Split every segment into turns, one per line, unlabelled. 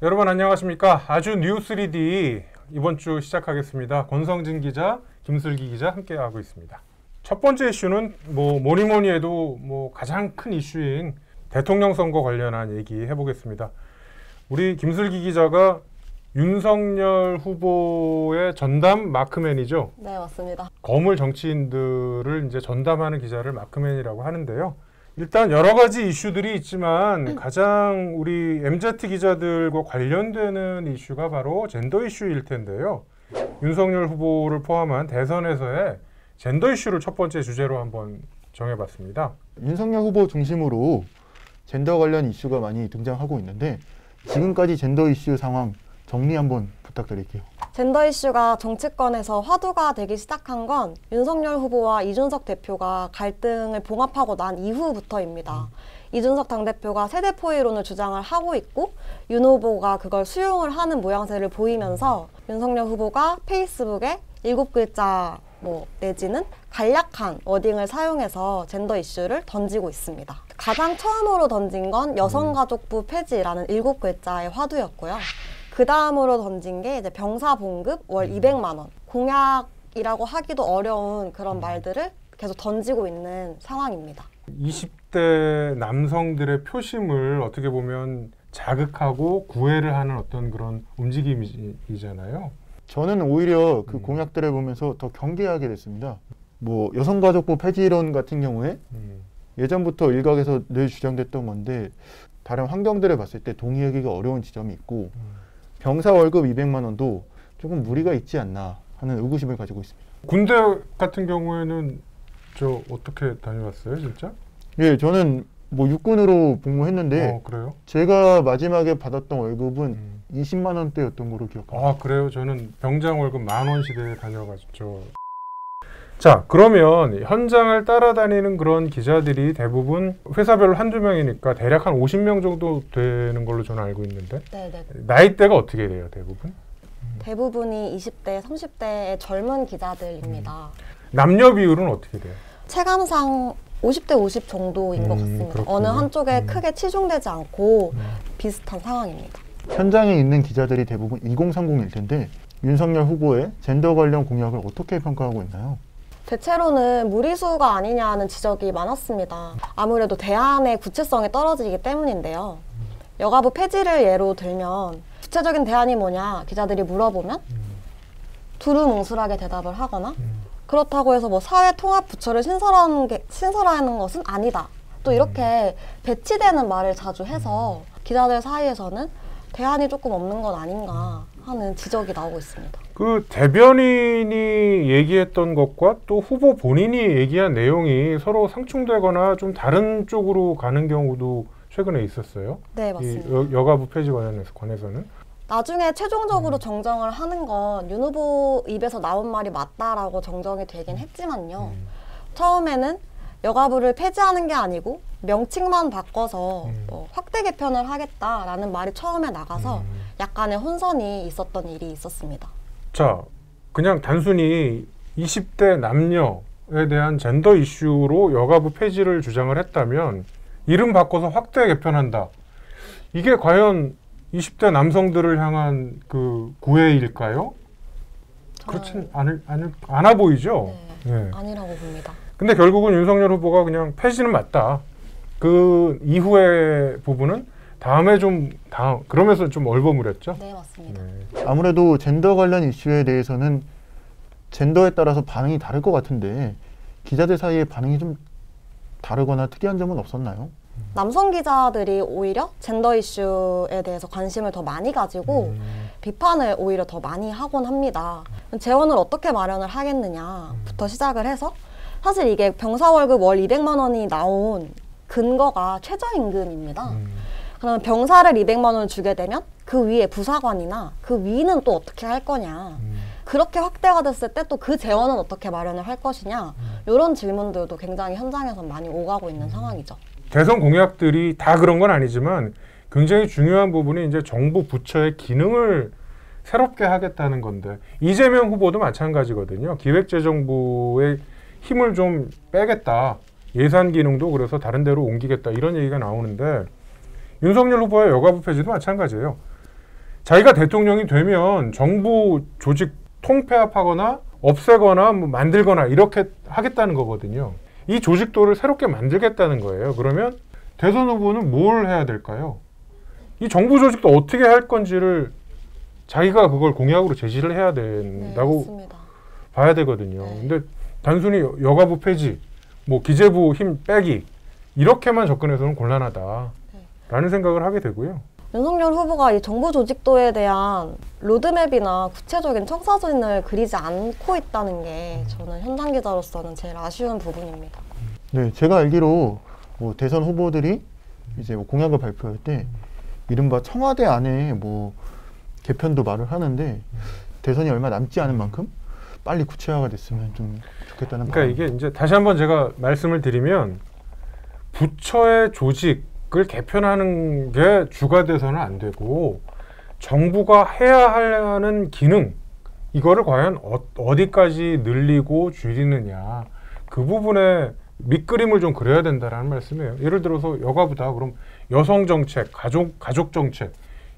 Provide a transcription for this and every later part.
여러분 안녕하십니까. 아주 뉴3D 이번 주 시작하겠습니다. 권성진 기자, 김슬기 기자 함께하고 있습니다. 첫 번째 이슈는 뭐니 해도 가장 큰 이슈인 대통령 선거 관련한 얘기 해보겠습니다. 우리 김슬기 기자가 윤석열 후보의 전담 마크맨이죠.
네, 맞습니다.
거물 정치인들을 이제 전담하는 기자를 마크맨이라고 하는데요. 일단 여러 가지 이슈들이 있지만 가장 우리 MZ 기자들과 관련되는 이슈가 바로 젠더 이슈일 텐데요. 윤석열 후보를 포함한 대선에서의 젠더 이슈를 첫 번째 주제로 한번 정해봤습니다.
윤석열 후보 중심으로 젠더 관련 이슈가 많이 등장하고 있는데 지금까지 젠더 이슈 상황 정리 한번 부탁드릴게요.
젠더 이슈가 정치권에서 화두가 되기 시작한 건 윤석열 후보와 이준석 대표가 갈등을 봉합하고 난 이후부터입니다. 이준석 당대표가 세대포이론을 주장을 하고 있고 윤 후보가 그걸 수용을 하는 모양새를 보이면서 윤석열 후보가 페이스북에 7글자 내지는 간략한 워딩을 사용해서 젠더 이슈를 던지고 있습니다. 가장 처음으로 던진 건 여성가족부 폐지라는 7글자의 화두였고요. 그 다음으로 던진 게 이제 병사 봉급 월 200만 원. 공약이라고 하기도 어려운 그런 말들을 계속 던지고 있는 상황입니다.
20대 남성들의 표심을 어떻게 보면 자극하고 구애를 하는 어떤 그런 움직임이잖아요.
저는 오히려 그 공약들을 보면서 더 경계하게 됐습니다. 여성가족부 폐지론 같은 경우에 예전부터 일각에서 늘 주장됐던 건데 다른 환경들을 봤을 때 동의하기가 어려운 지점이 있고 병사 월급 200만 원도 조금 무리가 있지 않나 하는 의구심을 가지고 있습니다.
군대 같은 경우에는 저 어떻게 다녀왔어요, 진짜?
예, 저는 육군으로 복무했는데
그래요?
제가 마지막에 받았던 월급은 20만 원대였던 걸로 기억합니다.
아, 그래요? 저는 병장 월급 10,000원 시대에 다녀가지고. 자, 그러면 현장을 따라다니는 그런 기자들이 대부분 회사별로 한두 명이니까 대략 한 50명 정도 되는 걸로 저는 알고 있는데
네네.
나이대가 어떻게 돼요, 대부분?
대부분이 20대, 30대의 젊은 기자들입니다.
남녀 비율은 어떻게 돼요?
체감상 50대 50 정도인 것 같습니다.
그렇군요.
어느 한쪽에 크게 치중되지 않고 비슷한 상황입니다.
현장에 있는 기자들이 대부분 2030일 텐데 윤석열 후보의 젠더 관련 공약을 어떻게 평가하고 있나요?
대체로는 무리수가 아니냐는 지적이 많았습니다. 아무래도 대안의 구체성이 떨어지기 때문인데요. 여가부 폐지를 예로 들면 구체적인 대안이 뭐냐 기자들이 물어보면 두루뭉술하게 대답을 하거나 그렇다고 해서 사회통합부처를 신설하는 것은 아니다. 또 이렇게 배치되는 말을 자주 해서 기자들 사이에서는 대안이 조금 없는 건 아닌가 하는 지적이 나오고 있습니다.
그 대변인이 얘기했던 것과 또 후보 본인이 얘기한 내용이 서로 상충되거나 좀 다른 쪽으로 가는 경우도 최근에 있었어요.
네, 맞습니다.
이 여가부 폐지 관해서는.
나중에 최종적으로 정정을 하는 건 윤 후보 입에서 나온 말이 맞다라고 정정이 되긴 했지만요. 처음에는 여가부를 폐지하는 게 아니고 명칭만 바꿔서 확대 개편을 하겠다라는 말이 처음에 나가서 약간의 혼선이 있었던 일이 있었습니다.
자, 그냥 단순히 20대 남녀에 대한 젠더 이슈로 여가부 폐지를 주장을 했다면 이름 바꿔서 확대 개편한다. 이게 과연 20대 남성들을 향한 그 구애일까요? 그렇진 않아 보이죠?
네, 아니라고 봅니다.
근데 결국은 윤석열 후보가 그냥 폐지는 맞다. 그 이후의 부분은 그러면서 좀 얼버무렸죠?
네, 맞습니다.
네.
아무래도 젠더 관련 이슈에 대해서는 젠더에 따라서 반응이 다를 것 같은데 기자들 사이에 반응이 좀 다르거나 특이한 점은 없었나요?
남성 기자들이 오히려 젠더 이슈에 대해서 관심을 더 많이 가지고 비판을 오히려 더 많이 하곤 합니다. 재원을 어떻게 마련을 하겠느냐부터 시작을 해서 사실 이게 병사 월급 월 200만 원이 나온 근거가 최저임금입니다. 그러면 병사를 200만 원을 주게 되면 그 위에 부사관이나 그 위는 또 어떻게 할 거냐. 그렇게 확대가 됐을 때 또 그 재원은 어떻게 마련을 할 것이냐. 이런 질문들도 굉장히 현장에서 많이 오가고 있는 상황이죠.
대선 공약들이 다 그런 건 아니지만 굉장히 중요한 부분이 이제 정부 부처의 기능을 새롭게 하겠다는 건데 이재명 후보도 마찬가지거든요. 기획재정부의 힘을 좀 빼겠다. 예산 기능도 그래서 다른 데로 옮기겠다. 이런 얘기가 나오는데 윤석열 후보의 여가부 폐지도 마찬가지예요. 자기가 대통령이 되면 정부 조직 통폐합하거나 없애거나 뭐 만들거나 이렇게 하겠다는 거거든요. 이 조직도를 새롭게 만들겠다는 거예요. 그러면 대선 후보는 뭘 해야 될까요? 이 정부 조직도 어떻게 할 건지를 자기가 그걸 공약으로 제시를 해야 된다고
맞습니다.
봐야 되거든요.
네.
근데 단순히 여가부 폐지, 뭐 기재부 힘 빼기 이렇게만 접근해서는 곤란하다라는 생각을 하게 되고요.
윤석열 후보가 이 정부 조직도에 대한 로드맵이나 구체적인 청사진을 그리지 않고 있다는 게 저는 현장 기자로서는 제일 아쉬운 부분입니다.
네, 제가 알기로 뭐 대선 후보들이 이제 뭐 공약을 발표할 때 이른바 청와대 안에 뭐 개편도 말을 하는데 대선이 얼마 남지 않은 만큼 빨리 구체화가 됐으면 좀 좋겠다는
그러니까 이게 이제 다시 한번 제가 말씀을 드리면 부처의 조직을 개편하는 게 주가 돼서는 안 되고 정부가 해야 하는 기능 이거를 과연 어디까지 늘리고 줄이느냐 그 부분에 밑그림을 좀 그려야 된다라는 말씀이에요. 예를 들어서 여가부다 그럼 여성 정책, 가족 정책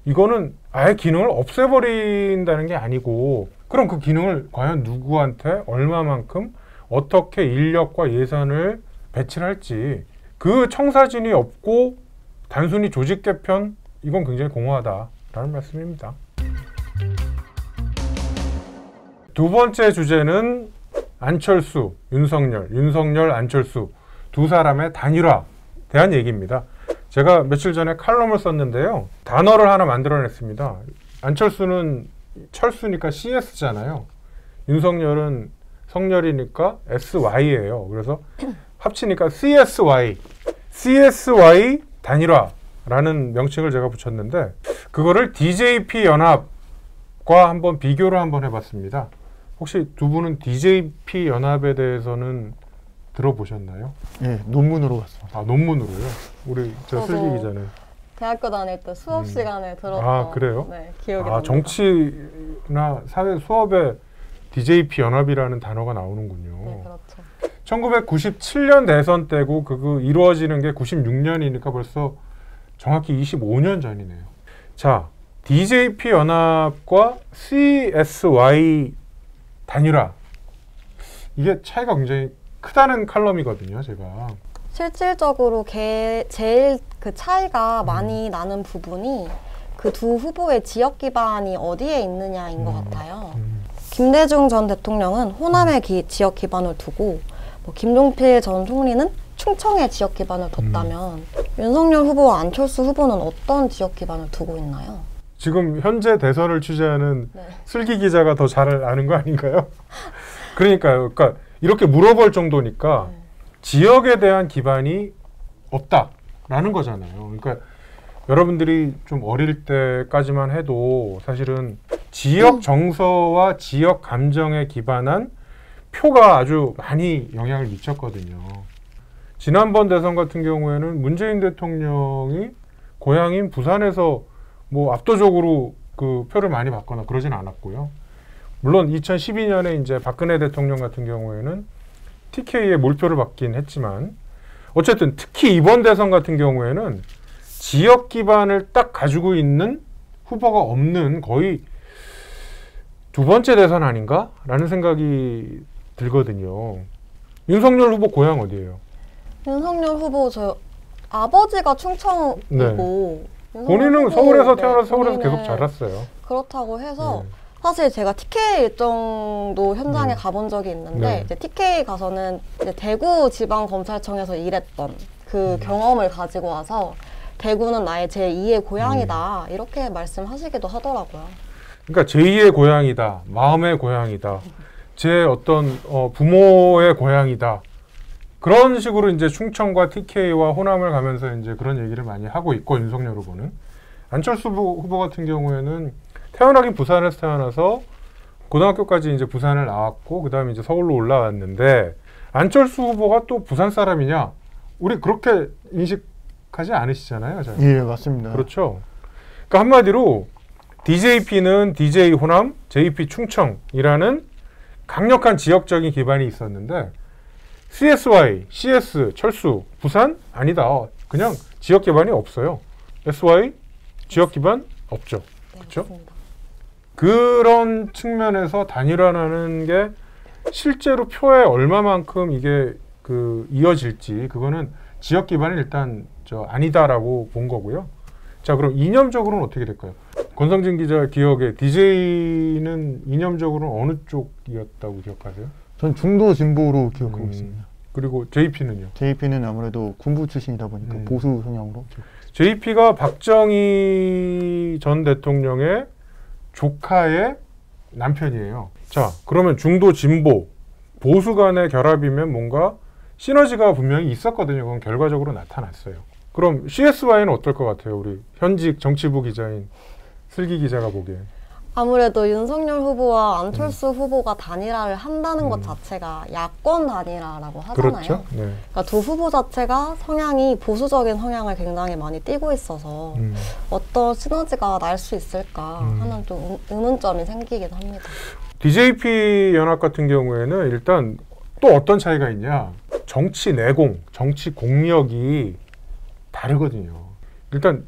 이거는 아예 기능을 없애버린다는 게 아니고 그럼 그 기능을 과연 누구한테 얼마만큼 어떻게 인력과 예산을 배치를 할지 그 청사진이 없고 단순히 조직 개편 이건 굉장히 공허하다라는 말씀입니다. 두 번째 주제는 안철수, 윤석열, 안철수 두 사람의 단일화에 대한 얘기입니다. 제가 며칠 전에 칼럼을 썼는데요. 단어를 하나 만들어냈습니다. 안철수는 철수니까 CS잖아요. 윤석열은 성열이니까 SY예요. 그래서 합치니까 CSY 단일화라는 명칭을 제가 붙였는데 그거를 DJP 연합과 한번 비교를 한번 해봤습니다. 혹시 두 분은 DJP 연합에 대해서는 들어보셨나요?
네, 논문으로 봤습니다.
아, 논문으로요? 우리 저
저도
슬기 기자는.
대학교 다닐 때 수업 시간에 들었던
아, 그래요?
네, 기억이
아,
납니다.
정치나 사회 수업에 DJP 연합이라는 단어가 나오는군요.
네, 그렇죠.
1997년 대선 때고 그거 이루어지는 게 96년이니까 벌써 정확히 25년 전이네요. 자, DJP 연합과 CSY 단일화 이게 차이가 굉장히 크다는 칼럼이거든요, 제가.
실질적으로 제일 그 차이가 많이 나는 부분이 그 두 후보의 지역 기반이 어디에 있느냐인 것 같아요. 김대중 전 대통령은 호남에 지역 기반을 두고 뭐 김종필 전 총리는 충청에 지역 기반을 뒀다면 윤석열 후보와 안철수 후보는 어떤 지역 기반을 두고 있나요?
지금 현재 대선을 취재하는
네.
슬기 기자가 더 잘 아는 거 아닌가요? 그러니까요. 그러니까 이렇게 물어볼 정도니까
네.
지역에 대한 기반이 없다라는 거잖아요. 그러니까 여러분들이 좀 어릴 때까지만 해도 사실은 지역 정서와 지역 감정에 기반한 표가 아주 많이 영향을 미쳤거든요. 지난번 대선 같은 경우에는 문재인 대통령이 고향인 부산에서 뭐 압도적으로 그 표를 많이 받거나 그러진 않았고요. 물론 2012년에 이제 박근혜 대통령 같은 경우에는 TK의 몰표를 받긴 했지만 어쨌든 특히 이번 대선 같은 경우에는 지역 기반을 딱 가지고 있는 후보가 없는 거의 두 번째 대선 아닌가? 라는 생각이 들거든요. 윤석열 후보 고향 어디예요?
윤석열 후보 저 아버지가 충청이고
네.
윤석열
본인은
후보,
서울에서
네,
태어나서 서울에서
본인은
계속 자랐어요.
그렇다고 해서
네.
사실 제가 TK 일정도 현장에
네.
가본 적이 있는데
네.
이제 TK 가서는 이제 대구 지방검찰청에서 일했던 그 경험을 가지고 와서 대구는 나의 제2의 고향이다 이렇게 말씀하시기도 하더라고요.
그러니까 제2의 고향이다, 마음의 고향이다, 제 어떤 부모의 고향이다. 그런 식으로 이제 충청과 TK와 호남을 가면서 이제 그런 얘기를 많이 하고 있고 윤석열 후보는 안철수 후보 같은 경우에는 태어나긴 부산에서 태어나서 고등학교까지 이제 부산을 나왔고 그 다음에 이제 서울로 올라왔는데 안철수 후보가 또 부산 사람이냐? 우리 그렇게 인식하지 않으시잖아요. 잘.
예, 맞습니다.
그렇죠. 그러니까 한마디로 DJP는 DJ 호남, JP 충청이라는 강력한 지역적인 기반이 있었는데 CSY, CS, 철수, 부산? 아니다. 그냥 지역 기반이 없어요. SY, 지역 기반 없죠.
네.
그렇죠?
맞습니다.
그런 측면에서 단일화라는 게 실제로 표에 얼마만큼 이게 이어질지 그거는 지역 기반은 일단 아니다라고 본 거고요. 자, 그럼 이념적으로는 어떻게 될까요? 권성진 기자 기억에 DJ는 이념적으로는 어느 쪽이었다고 기억하세요?
전 중도 진보로 기억하고 있습니다.
그리고 JP는요?
JP는 아무래도 군부 출신이다 보니까 보수 성향으로.
JP가 박정희 전 대통령의 조카의 남편이에요. 자, 그러면 중도 진보 보수 간의 결합이면 뭔가 시너지가 분명히 있었거든요. 그건 결과적으로 나타났어요. 그럼 CSY는 어떨 것 같아요? 우리 현직 정치부 기자인 슬기 기자가 보기엔.
아무래도 윤석열 후보와 안철수 후보가 단일화를 한다는 것 자체가 야권 단일화라고 하잖아요.
그렇죠. 네.
그러니까 두 후보 자체가 성향이 보수적인 성향을 굉장히 많이 띠고 있어서 어떤 시너지가 날 수 있을까 하는 좀 의문점이 생기긴 합니다.
DJP 연합 같은 경우에는 일단 또 어떤 차이가 있냐? 정치 내공, 정치 공력이 다르거든요. 일단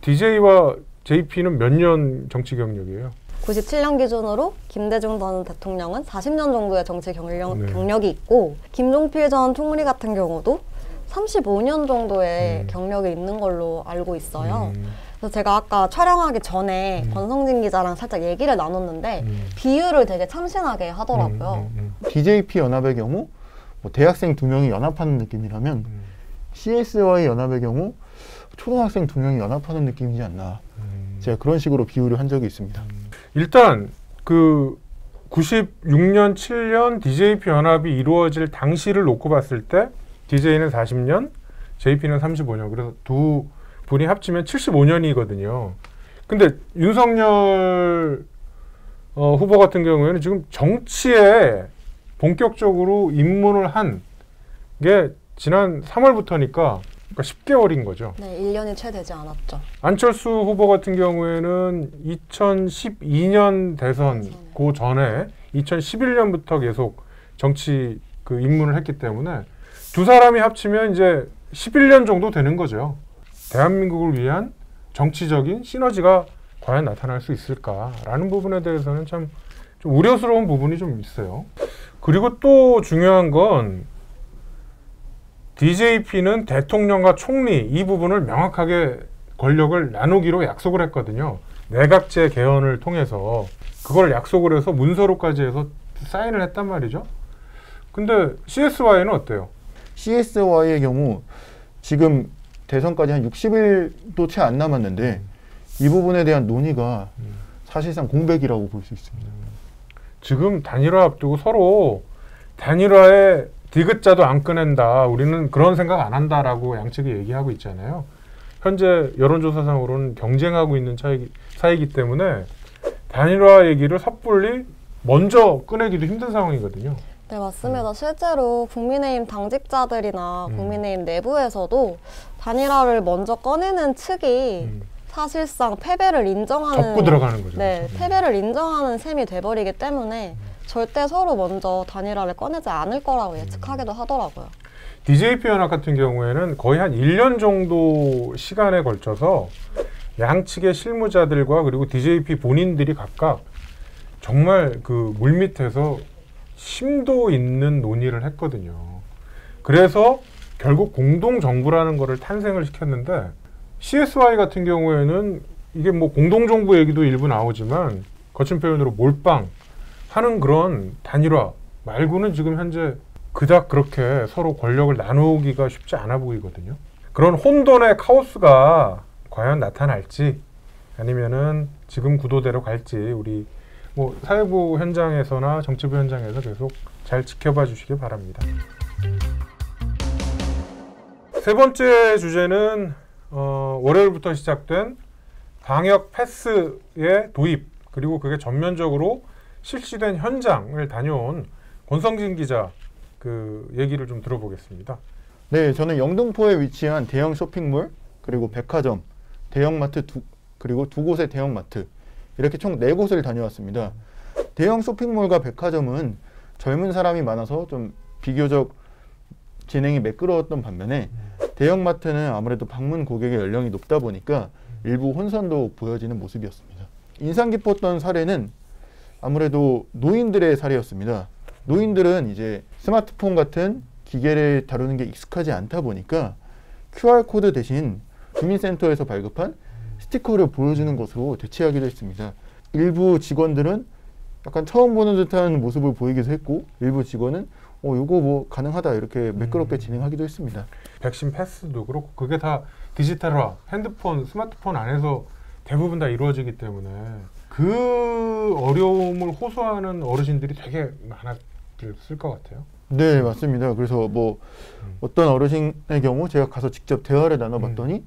DJ와 JP는 몇 년 정치 경력이에요?
97년 기준으로 김대중 전 대통령은 40년 정도의 정치 경력이 있고 김종필 전 총리 같은 경우도 35년 정도의 경력이 있는 걸로 알고 있어요. 그래서 제가 아까 촬영하기 전에 권성진 기자랑 살짝 얘기를 나눴는데 비율을 되게 참신하게 하더라고요.
DJP 연합의 경우 뭐 대학생 2명이 연합하는 느낌이라면 CSY 연합의 경우 초등학생 2명이 연합하는 느낌이지 않나. 제가 그런 식으로 비유를 한 적이 있습니다.
일단 96년, 7년 DJP 연합이 이루어질 당시를 놓고 봤을 때 DJ는 40년, JP는 35년. 그래서 두 분이 합치면 75년이거든요. 근데 윤석열 후보 같은 경우에는 지금 정치에 본격적으로 입문을 한 게 지난 3월부터니까 10개월인 거죠.
네, 1년이 채 되지 않았죠.
안철수 후보 같은 경우에는 2012년 대선 그 전에 2011년부터 계속 정치 입문을 했기 때문에 두 사람이 합치면 이제 11년 정도 되는 거죠. 대한민국을 위한 정치적인 시너지가 과연 나타날 수 있을까라는 부분에 대해서는 참 좀 우려스러운 부분이 좀 있어요. 그리고 또 중요한 건 DJP는 대통령과 총리 이 부분을 명확하게 권력을 나누기로 약속을 했거든요. 내각제 개헌을 통해서 그걸 약속을 해서 문서로까지 해서 사인을 했단 말이죠. 근데 CSY는 어때요?
CSY의 경우 지금 대선까지 한 60일도 채 안 남았는데 이 부분에 대한 논의가 사실상 공백이라고 볼 수 있습니다.
지금 단일화 앞두고 서로 단일화에 디귿자도 안 꺼낸다. 우리는 그런 생각 안 한다라고 양측이 얘기하고 있잖아요. 현재 여론조사상으로는 경쟁하고 있는 사이기 때문에 단일화 얘기를 섣불리 먼저 꺼내기도 힘든 상황이거든요.
네, 맞습니다. 실제로 국민의힘 당직자들이나 국민의힘 내부에서도 단일화를 먼저 꺼내는 측이 사실상 패배를 인정하는
접고 들어가는 거죠.
네, 패배를 인정하는 셈이 돼버리기 때문에 절대 서로 먼저 단일화를 꺼내지 않을 거라고 예측하기도 하더라고요.
DJP 연합 같은 경우에는 거의 한 1년 정도 시간에 걸쳐서 양측의 실무자들과 그리고 DJP 본인들이 각각 정말 물밑에서 심도 있는 논의를 했거든요. 그래서 결국 공동정부라는 거를 탄생을 시켰는데 CSY 같은 경우에는 이게 뭐 공동정부 얘기도 일부 나오지만 거친 표현으로 몰빵 하는 그런 단일화 말고는 지금 현재 그닥 그렇게 서로 권력을 나누기가 쉽지 않아 보이거든요. 그런 혼돈의 카오스가 과연 나타날지 아니면은 지금 구도대로 갈지 우리 뭐 사회부 현장에서나 정치부 현장에서 계속 잘 지켜봐 주시기 바랍니다. 세 번째 주제는 월요일부터 시작된 방역 패스의 도입 그리고 그게 전면적으로 실시된 현장을 다녀온 권성진 기자 얘기를 좀 들어보겠습니다.
네, 저는 영등포에 위치한 대형 쇼핑몰 그리고 백화점, 대형마트 그리고 두 곳의 대형마트 이렇게 총 4곳을 다녀왔습니다. 대형 쇼핑몰과 백화점은 젊은 사람이 많아서 좀 비교적 진행이 매끄러웠던 반면에 대형마트는 아무래도 방문 고객의 연령이 높다 보니까 일부 혼선도 보여지는 모습이었습니다. 인상 깊었던 사례는 아무래도 노인들의 사례였습니다. 노인들은 이제 스마트폰 같은 기계를 다루는 게 익숙하지 않다 보니까 QR코드 대신 주민센터에서 발급한 스티커를 보여주는 것으로 대체하기도 했습니다. 일부 직원들은 약간 처음 보는 듯한 모습을 보이기도 했고, 일부 직원은 요거 뭐 가능하다 이렇게 매끄럽게 진행하기도 했습니다.
백신 패스도 그렇고 그게 다 디지털화, 핸드폰, 스마트폰 안에서 대부분 다 이루어지기 때문에 그 어려움을 호소하는 어르신들이 되게 많았을 것 같아요.
네, 맞습니다. 그래서 뭐 어떤 어르신의 경우 제가 가서 직접 대화를 나눠봤더니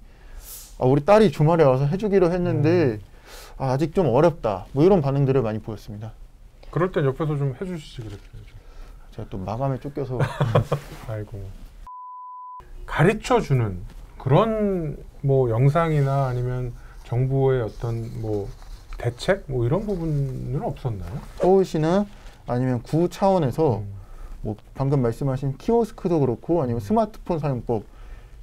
우리 딸이 주말에 와서 해주기로 했는데 아직 좀 어렵다 뭐 이런 반응들을 많이 보였습니다.
그럴 땐 옆에서 좀 해주시지 그랬어요.
제가 또 마감에 쫓겨서
아이고. 가르쳐주는 그런 뭐 영상이나 아니면 정부의 어떤 뭐 대책 뭐 이런 부분은 없었나요?
서울시나 아니면 구 차원에서 뭐 방금 말씀하신 키오스크도 그렇고 아니면 스마트폰 사용법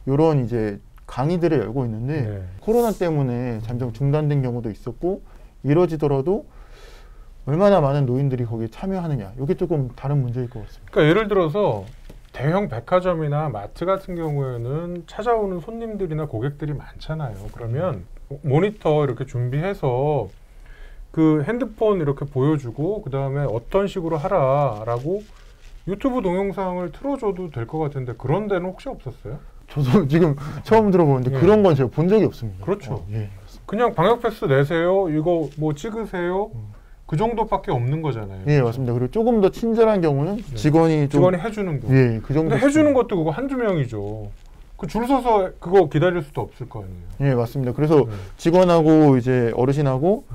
이런 이제 강의들을 열고 있는데
네.
코로나 때문에 잠정 중단된 경우도 있었고 이뤄지더라도 얼마나 많은 노인들이 거기에 참여하느냐 이게 조금 다른 문제일 것 같습니다.
그러니까 예를 들어서 대형 백화점이나 마트 같은 경우에는 찾아오는 손님들이나 고객들이 많잖아요. 그러면 모니터 이렇게 준비해서 그 핸드폰 이렇게 보여주고 그 다음에 어떤 식으로 하라라고 유튜브 동영상을 틀어줘도 될 것 같은데 그런 데는 혹시 없었어요?
저도 지금 처음 들어보는데
예.
그런 건 제가 본 적이 없습니다.
그렇죠.
예.
그냥 방역 패스 내세요. 이거 뭐 찍으세요. 그 정도밖에 없는 거잖아요.
예, 맞습니다. 그리고 조금 더 친절한 경우는
네.
직원이 좀
직원이 해주는 거.
예, 그 정도.
근데 해주는 것도 그거 한두 명이죠. 그 줄 서서 그거 기다릴 수도 없을 거 아니에요.
예, 맞습니다. 그래서 직원하고 이제 어르신하고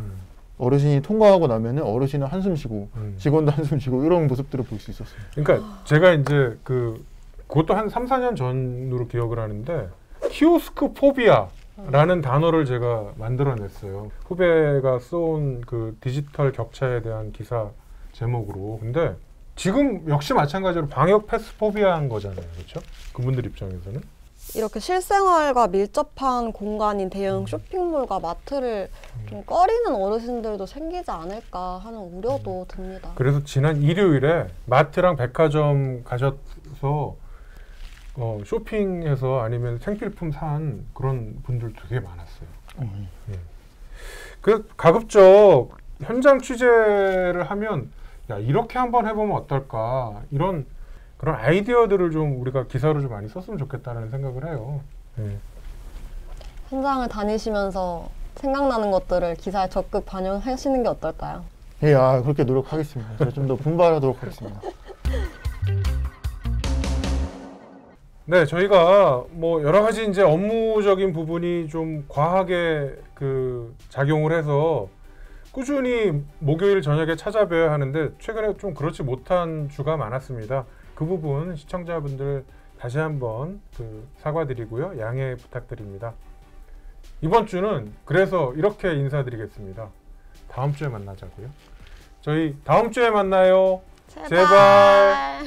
어르신이 통과하고 나면은 어르신은 한숨 쉬고 직원도 한숨 쉬고 이런 모습들을 볼 수 있었습니다.
그러니까 제가 이제 그것도 한 3, 4년 전으로 기억을 하는데 키오스크 포비아라는 단어를 제가 만들어냈어요. 후배가 써온 그 디지털 격차에 대한 기사 제목으로. 근데 지금 역시 마찬가지로 방역 패스 포비아한 거잖아요. 그렇죠? 그분들 입장에서는.
이렇게 실생활과 밀접한 공간인 대형 쇼핑몰과 마트를 좀 꺼리는 어르신들도 생기지 않을까 하는 우려도 듭니다.
그래서 지난 일요일에 마트랑 백화점 가셔서 쇼핑해서 아니면 생필품 산 그런 분들 되게 많았어요. 예. 그 가급적 현장 취재를 하면 야 이렇게 한번 해보면 어떨까 이런 그런 아이디어들을 좀 우리가 기사로 좀 많이 썼으면 좋겠다는 생각을 해요. 예.
현장을 다니시면서 생각나는 것들을 기사에 적극 반영하시는 게 어떨까요?
예, 그렇게 노력하겠습니다. 제가 좀 더 분발하도록 하겠습니다.
네, 저희가 뭐 여러 가지 이제 업무적인 부분이 좀 과하게 작용을 해서 꾸준히 목요일 저녁에 찾아뵈야 하는데 최근에 좀 그렇지 못한 주가 많았습니다. 그 부분 시청자분들 다시 한번 사과드리고요. 양해 부탁드립니다. 이번 주는 그래서 이렇게 인사드리겠습니다. 다음 주에 만나자고요. 저희 다음 주에 만나요. 제발.